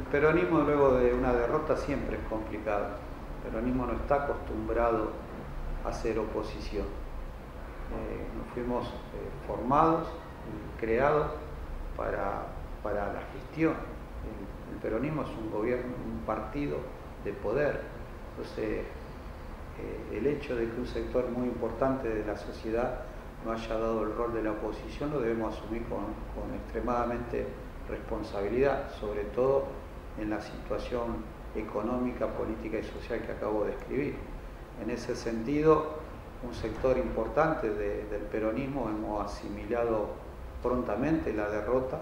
peronismo luego de una derrota siempre es complicado. El peronismo no está acostumbrado a hacer oposición. Nos fuimos formados y creados para la gestión. El peronismo es un gobierno, un partido de poder. Entonces, el hecho de que un sector muy importante de la sociedad no haya dado el rol de la oposición lo debemos asumir con extremadamente responsabilidad, sobre todo en la situación económica, política y social que acabo de describir. En ese sentido, un sector importante del peronismo hemos asimilado prontamente la derrota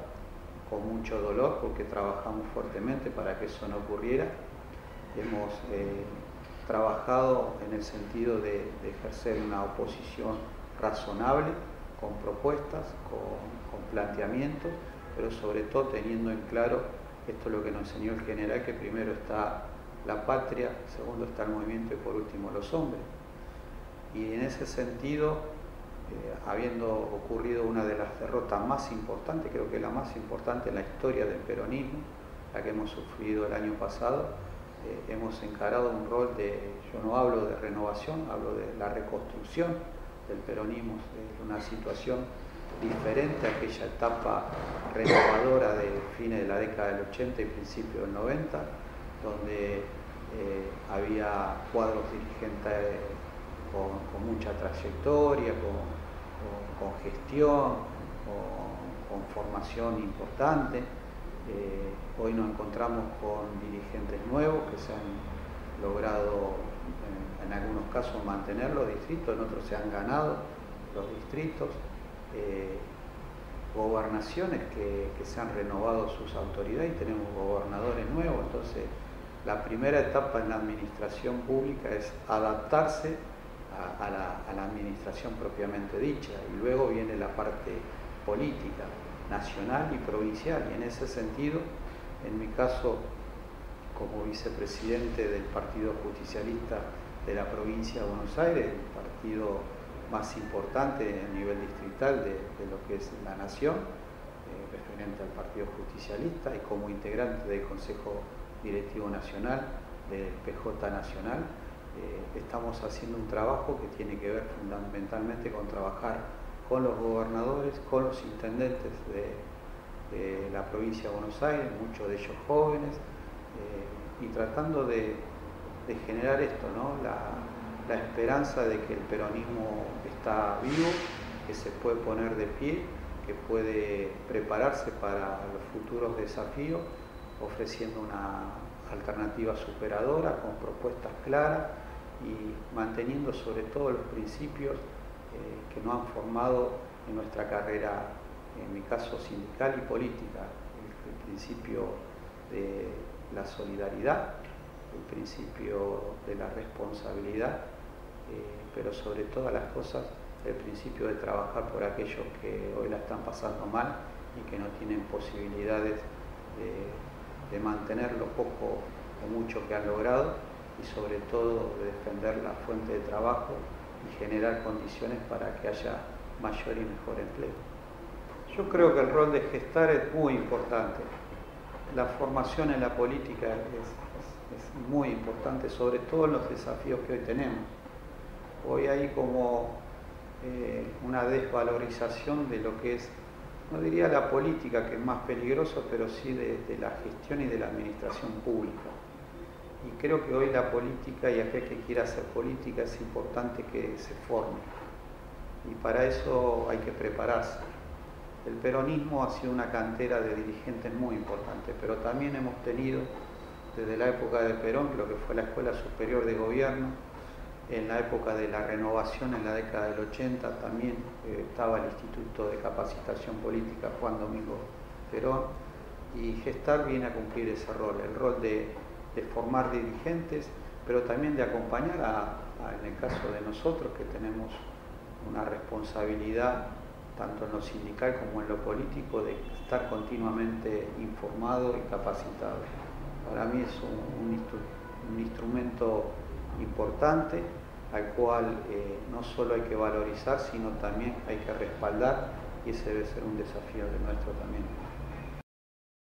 con mucho dolor porque trabajamos fuertemente para que eso no ocurriera. Hemos trabajado en el sentido de ejercer una oposición razonable, con propuestas, con planteamientos, pero sobre todo teniendo en claro, esto es lo que nos enseñó el general, que primero está la patria, segundo está el movimiento y por último los hombres. Y en ese sentido, habiendo ocurrido una de las derrotas más importantes, creo que la más importante en la historia del peronismo, la que hemos sufrido el año pasado, hemos encarado un rol yo no hablo de renovación, hablo de la reconstrucción del peronismo, de una situación diferente a aquella etapa renovadora de fines de la década del 80 y principios del 90, donde había cuadros dirigentes con mucha trayectoria, con gestión, con formación importante. Hoy nos encontramos con dirigentes nuevos que se han logrado, en algunos casos, mantener los distritos, en otros se han ganado los distritos, gobernaciones que se han renovado sus autoridades y tenemos gobernadores nuevos. Entonces, la primera etapa en la administración pública es adaptarse a la administración propiamente dicha, y luego viene la parte política, nacional y provincial, y en ese sentido, en mi caso, como vicepresidente del Partido Justicialista de la provincia de Buenos Aires, el partido más importante a nivel distrital de lo que es la nación, referente al Partido Justicialista, y como integrante del Consejo Directivo Nacional del PJ Nacional, estamos haciendo un trabajo que tiene que ver fundamentalmente con trabajar con los gobernadores, con los intendentes de la provincia de Buenos Aires, muchos de ellos jóvenes, y tratando de generar esto, ¿no? La esperanza de que el peronismo está vivo, que se puede poner de pie, que puede prepararse para los futuros desafíos, ofreciendo una alternativa superadora, con propuestas claras y manteniendo sobre todo los principios que nos han formado en nuestra carrera, en mi caso sindical y política, el principio de la solidaridad, el principio de la responsabilidad, pero sobre todas las cosas el principio de trabajar por aquellos que hoy la están pasando mal y que no tienen posibilidades de mantener lo poco o mucho que han logrado, y sobre todo de defender la fuente de trabajo y generar condiciones para que haya mayor y mejor empleo. Yo creo que el rol de gestar es muy importante. La formación en la política es muy importante, sobre todo en los desafíos que hoy tenemos. Hoy hay como una desvalorización de lo que es, no diría la política, que es más peligroso, pero sí de la gestión y de la administración pública. Y creo que hoy la política y aquel que quiera hacer política es importante que se forme. Y para eso hay que prepararse. El peronismo ha sido una cantera de dirigentes muy importante, pero también hemos tenido, desde la época de Perón, lo que fue la Escuela Superior de Gobierno, en la época de la renovación, en la década del 80, también estaba el Instituto de Capacitación Política Juan Domingo Perón, y gestar viene a cumplir ese rol, el rol de formar dirigentes, pero también de acompañar en el caso de nosotros, que tenemos una responsabilidad tanto en lo sindical como en lo político, de estar continuamente informado y capacitado. Para mí es un instrumento importante al cual no solo hay que valorizar, sino también hay que respaldar, y ese debe ser un desafío de nuestro también.